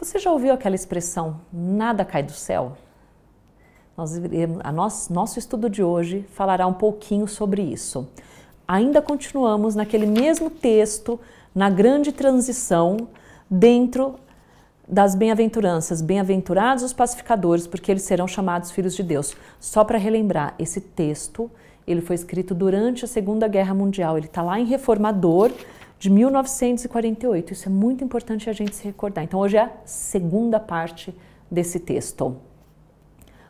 Você já ouviu aquela expressão, nada cai do céu? Nosso estudo de hoje falará um pouquinho sobre isso. Ainda continuamos naquele mesmo texto, na grande transição, dentro das bem-aventuranças. Bem-aventurados os pacificadores, porque eles serão chamados filhos de Deus. Só para relembrar, esse texto ele foi escrito durante a Segunda Guerra Mundial. Ele está lá em Reformador, de 1948. Isso é muito importante a gente se recordar. Então, hoje é a segunda parte desse texto.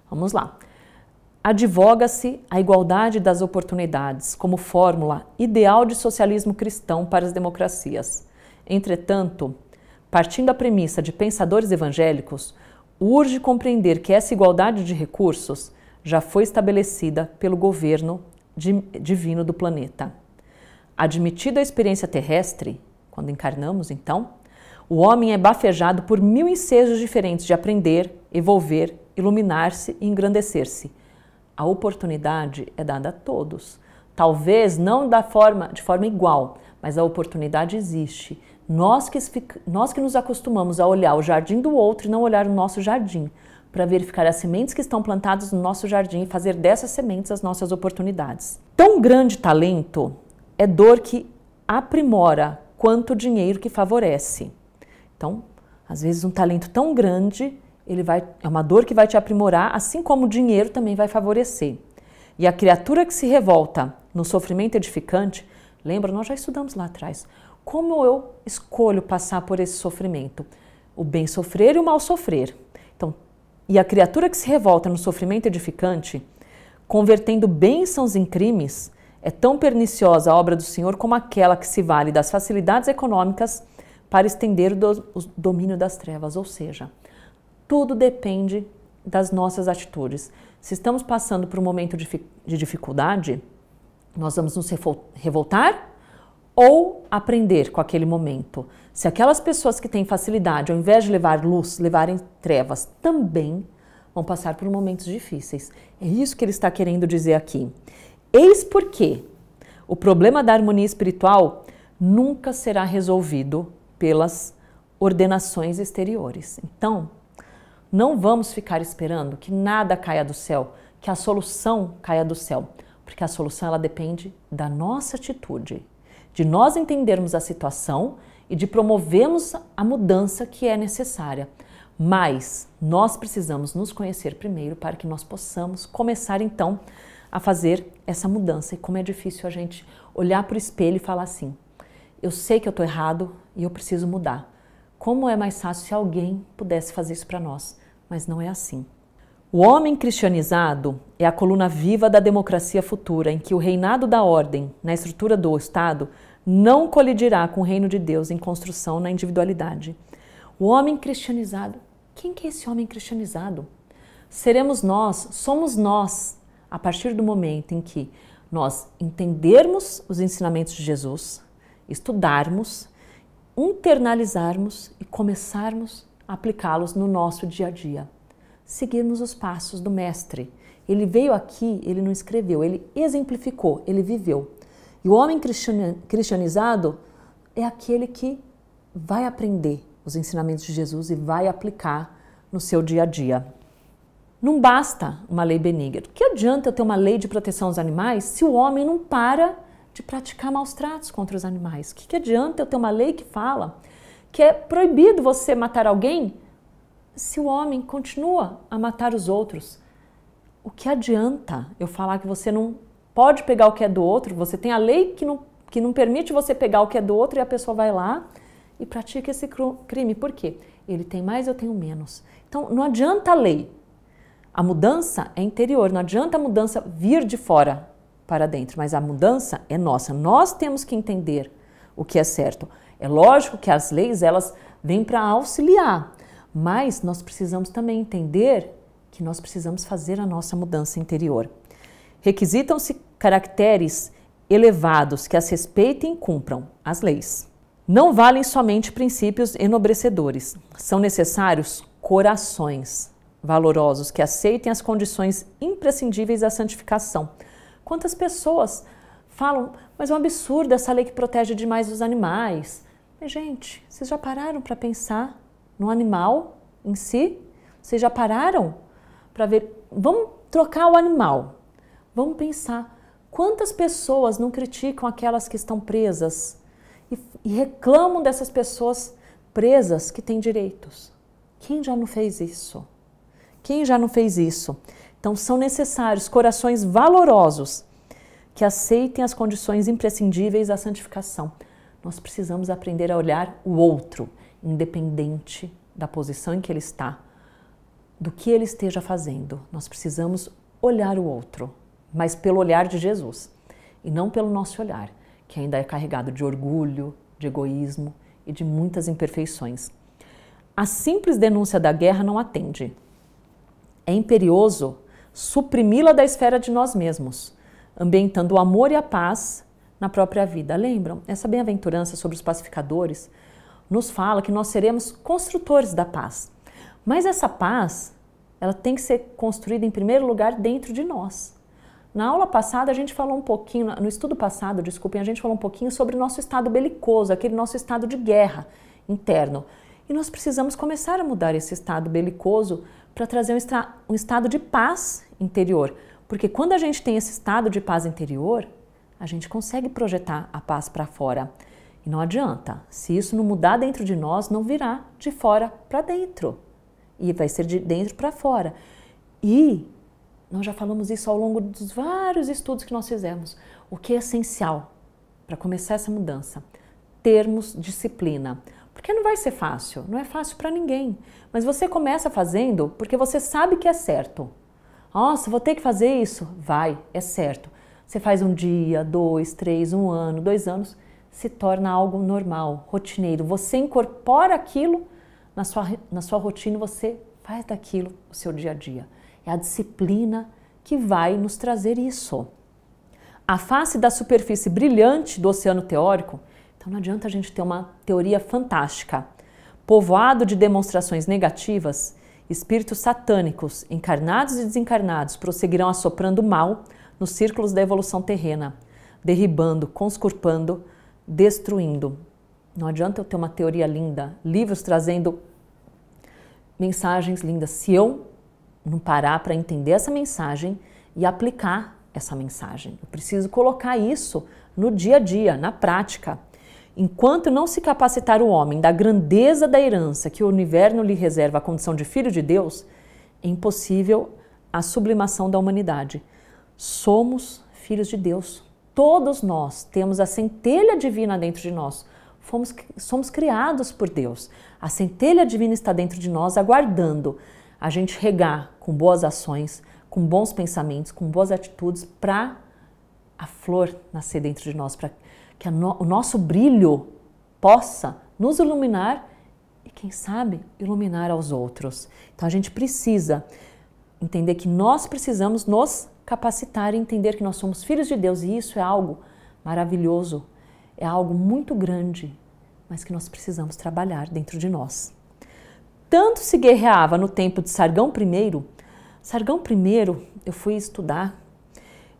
Vamos lá. Advoga-se a igualdade das oportunidades como fórmula ideal de socialismo cristão para as democracias. Entretanto, partindo da premissa de pensadores evangélicos, urge compreender que essa igualdade de recursos já foi estabelecida pelo governo divino do planeta. Admitida a experiência terrestre, quando encarnamos então, o homem é bafejado por 1000 ensejos diferentes de aprender, evolver, iluminar-se e engrandecer-se. A oportunidade é dada a todos. Talvez não de forma igual, mas a oportunidade existe. Nós que nos acostumamos a olhar o jardim do outro e não olhar o nosso jardim, para verificar as sementes que estão plantadas no nosso jardim e fazer dessas sementes as nossas oportunidades. Tão grande talento é dor que aprimora quanto dinheiro que favorece. Então, às vezes um talento tão grande, é uma dor que vai te aprimorar, assim como o dinheiro também vai favorecer. E a criatura que se revolta no sofrimento edificante, lembra, nós já estudamos lá atrás, como eu escolho passar por esse sofrimento? O bem sofrer e o mal sofrer. Então, e a criatura que se revolta no sofrimento edificante, convertendo bênçãos em crimes, é tão perniciosa a obra do Senhor como aquela que se vale das facilidades econômicas para estender o domínio das trevas. Ou seja, tudo depende das nossas atitudes. Se estamos passando por um momento de dificuldade, nós vamos nos revoltar ou aprender com aquele momento. Se aquelas pessoas que têm facilidade, ao invés de levar luz, levarem trevas, também vão passar por momentos difíceis. É isso que ele está querendo dizer aqui. Eis porque o problema da harmonia espiritual nunca será resolvido pelas ordenações exteriores. Então, não vamos ficar esperando que nada caia do céu, que a solução caia do céu, porque a solução ela depende da nossa atitude, de nós entendermos a situação e de promovermos a mudança que é necessária. Mas nós precisamos nos conhecer primeiro para que nós possamos começar então a fazer essa mudança. E como é difícil a gente olhar para o espelho e falar assim, eu sei que eu estou errado e eu preciso mudar. Como é mais fácil se alguém pudesse fazer isso para nós, mas não é assim. O homem cristianizado é a coluna viva da democracia futura, em que o reinado da ordem, na estrutura do Estado, não colidirá com o reino de Deus em construção na individualidade. O homem cristianizado, quem que é esse homem cristianizado? Seremos nós, somos nós, a partir do momento em que nós entendermos os ensinamentos de Jesus, estudarmos, internalizarmos e começarmos a aplicá-los no nosso dia a dia. Seguirmos os passos do Mestre. Ele veio aqui, ele não escreveu, ele exemplificou, ele viveu. E o homem cristianizado é aquele que vai aprender os ensinamentos de Jesus e vai aplicar no seu dia a dia. Não basta uma lei benigna. O que adianta eu ter uma lei de proteção aos animais se o homem não para de praticar maus tratos contra os animais? O que adianta eu ter uma lei que fala que é proibido você matar alguém se o homem continua a matar os outros? O que adianta eu falar que você não pode pegar o que é do outro? Você tem a lei que não permite você pegar o que é do outro e a pessoa vai lá e pratica esse crime. Por quê? Ele tem mais, eu tenho menos. Então, não adianta a lei. A mudança é interior, não adianta a mudança vir de fora para dentro, mas a mudança é nossa. Nós temos que entender o que é certo. É lógico que as leis, elas vêm para auxiliar, mas nós precisamos também entender que nós precisamos fazer a nossa mudança interior. Requisitam-se caracteres elevados que as respeitem e cumpram as leis. Não valem somente princípios enobrecedores, são necessários corações valorosos que aceitem as condições imprescindíveis da santificação. Quantas pessoas falam, mas é um absurdo essa lei que protege demais os animais. Mas, gente, vocês já pararam para pensar no animal em si? Vocês já pararam para ver? Vamos trocar o animal. Vamos pensar. Quantas pessoas não criticam aquelas que estão presas e reclamam dessas pessoas presas que têm direitos? Quem já não fez isso? Quem já não fez isso? Então são necessários corações valorosos que aceitem as condições imprescindíveis da santificação. Nós precisamos aprender a olhar o outro, independente da posição em que ele está, do que ele esteja fazendo. Nós precisamos olhar o outro, mas pelo olhar de Jesus, e não pelo nosso olhar, que ainda é carregado de orgulho, de egoísmo e de muitas imperfeições. A simples denúncia da guerra não atende. É imperioso suprimi-la da esfera de nós mesmos, ambientando o amor e a paz na própria vida. Lembram? Essa bem-aventurança sobre os pacificadores nos fala que nós seremos construtores da paz. Mas essa paz, ela tem que ser construída em primeiro lugar dentro de nós. Na aula passada a gente falou um pouquinho, no estudo passado, desculpem, a gente falou um pouquinho sobre o nosso estado belicoso, aquele nosso estado de guerra interno. E nós precisamos começar a mudar esse estado belicoso para trazer um estado de paz interior. Porque quando a gente tem esse estado de paz interior, a gente consegue projetar a paz para fora. E não adianta, se isso não mudar dentro de nós, não virá de fora para dentro. E vai ser de dentro para fora. E nós já falamos isso ao longo dos vários estudos que nós fizemos. O que é essencial para começar essa mudança? Termos disciplina. Porque não vai ser fácil, não é fácil para ninguém. Mas você começa fazendo porque você sabe que é certo. Nossa, vou ter que fazer isso? Vai, é certo. Você faz um dia, 2, 3, 1 ano, 2 anos, se torna algo normal, rotineiro. Você incorpora aquilo na sua rotina, você faz daquilo o seu dia a dia. É a disciplina que vai nos trazer isso. A face da superfície brilhante do oceano teórico, então não adianta a gente ter uma teoria fantástica, povoado de demonstrações negativas, espíritos satânicos, encarnados e desencarnados, prosseguirão assoprando mal nos círculos da evolução terrena, derribando, consculpando, destruindo. Não adianta eu ter uma teoria linda, livros trazendo mensagens lindas, se eu não parar para entender essa mensagem e aplicar essa mensagem. Eu preciso colocar isso no dia a dia, na prática. Enquanto não se capacitar o homem da grandeza da herança que o universo lhe reserva a condição de filho de Deus, é impossível a sublimação da humanidade. Somos filhos de Deus. Todos nós temos a centelha divina dentro de nós. Somos criados por Deus. A centelha divina está dentro de nós, aguardando a gente regar com boas ações, com bons pensamentos, com boas atitudes, para a flor nascer dentro de nós, para que o nosso brilho possa nos iluminar e, quem sabe, iluminar aos outros. Então a gente precisa entender que nós precisamos nos capacitar e entender que nós somos filhos de Deus, e isso é algo maravilhoso, é algo muito grande, mas que nós precisamos trabalhar dentro de nós. Tanto se guerreava no tempo de Sargão I. Sargão I, eu fui estudar,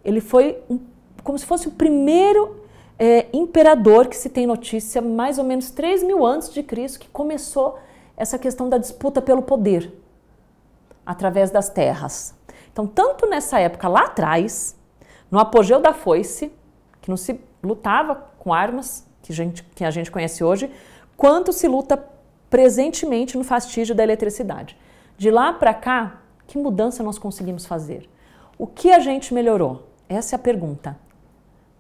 ele foi como se fosse o primeiro imperador que se tem notícia, mais ou menos 3.000 antes de Cristo, que começou essa questão da disputa pelo poder através das terras. Então, tanto nessa época lá atrás, no apogeu da foice, que não se lutava com armas que a gente conhece hoje, quanto se luta presentemente no fastígio da eletricidade. De lá para cá, que mudança nós conseguimos fazer? O que a gente melhorou? Essa é a pergunta.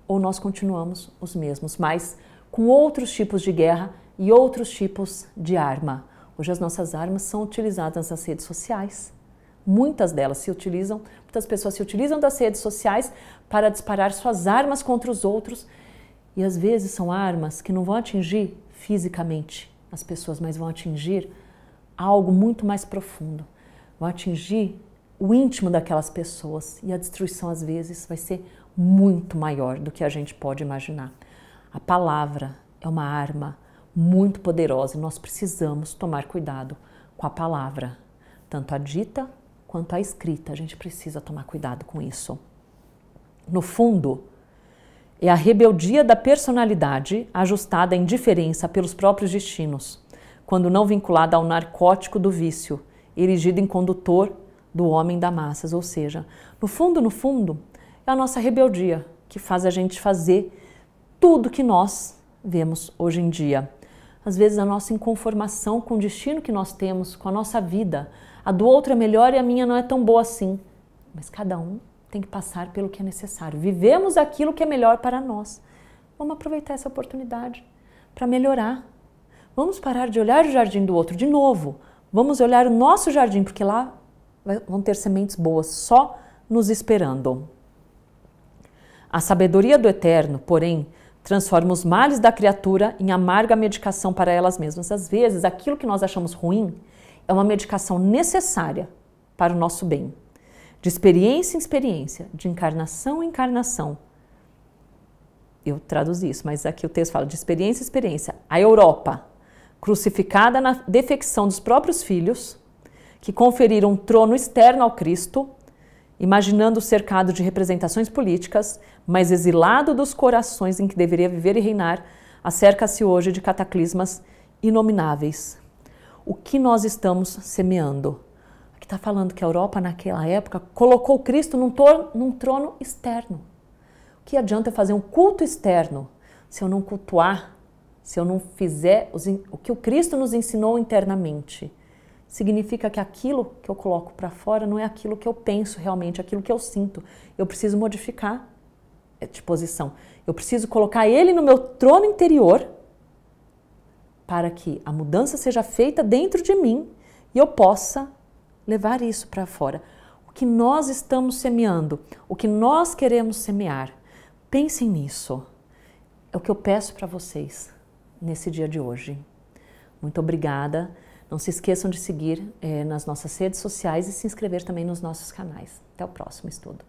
Ou nós continuamos os mesmos, mas com outros tipos de guerra e outros tipos de arma. Hoje as nossas armas são utilizadas nas redes sociais. Muitas delas muitas pessoas se utilizam das redes sociais para disparar suas armas contra os outros. E às vezes são armas que não vão atingir fisicamente as pessoas, mas vão atingir algo muito mais profundo. Vão atingir o íntimo daquelas pessoas, e a destruição às vezes vai ser muito maior do que a gente pode imaginar. A palavra é uma arma muito poderosa e nós precisamos tomar cuidado com a palavra, tanto a dita quanto a escrita. A gente precisa tomar cuidado com isso. No fundo, é a rebeldia da personalidade ajustada à indiferença pelos próprios destinos, quando não vinculada ao narcótico do vício, erigido em condutor do homem da massas. Ou seja, no fundo, é a nossa rebeldia que faz a gente fazer tudo que nós vemos hoje em dia. Às vezes a nossa inconformação com o destino que nós temos, com a nossa vida. A do outro é melhor e a minha não é tão boa assim. Mas cada um tem que passar pelo que é necessário. Vivemos aquilo que é melhor para nós. Vamos aproveitar essa oportunidade para melhorar. Vamos parar de olhar o jardim do outro de novo. Vamos olhar o nosso jardim, porque lá vão ter sementes boas só nos esperando. A sabedoria do Eterno, porém, transforma os males da criatura em amarga medicação para elas mesmas. Às vezes, aquilo que nós achamos ruim é uma medicação necessária para o nosso bem. De experiência em experiência, de encarnação em encarnação. Eu traduzi isso, mas aqui o texto fala de experiência em experiência. A Europa, crucificada na defecção dos próprios filhos, que conferiram um trono externo ao Cristo, imaginando-o cercado de representações políticas, mas exilado dos corações em que deveria viver e reinar, acerca-se hoje de cataclismas inomináveis. O que nós estamos semeando? Aqui está falando que a Europa, naquela época, colocou Cristo num trono externo. O que adianta eu fazer um culto externo se eu não cultuar, se eu não fizer o que o Cristo nos ensinou internamente? Significa que aquilo que eu coloco para fora não é aquilo que eu penso realmente, aquilo que eu sinto. Eu preciso modificar de posição. Eu preciso colocar ele no meu trono interior para que a mudança seja feita dentro de mim e eu possa levar isso para fora. O que nós estamos semeando, o que nós queremos semear, pensem nisso. É o que eu peço para vocês nesse dia de hoje. Muito obrigada. Não se esqueçam de seguir nas nossas redes sociais e se inscrever também nos nossos canais. Até o próximo estudo.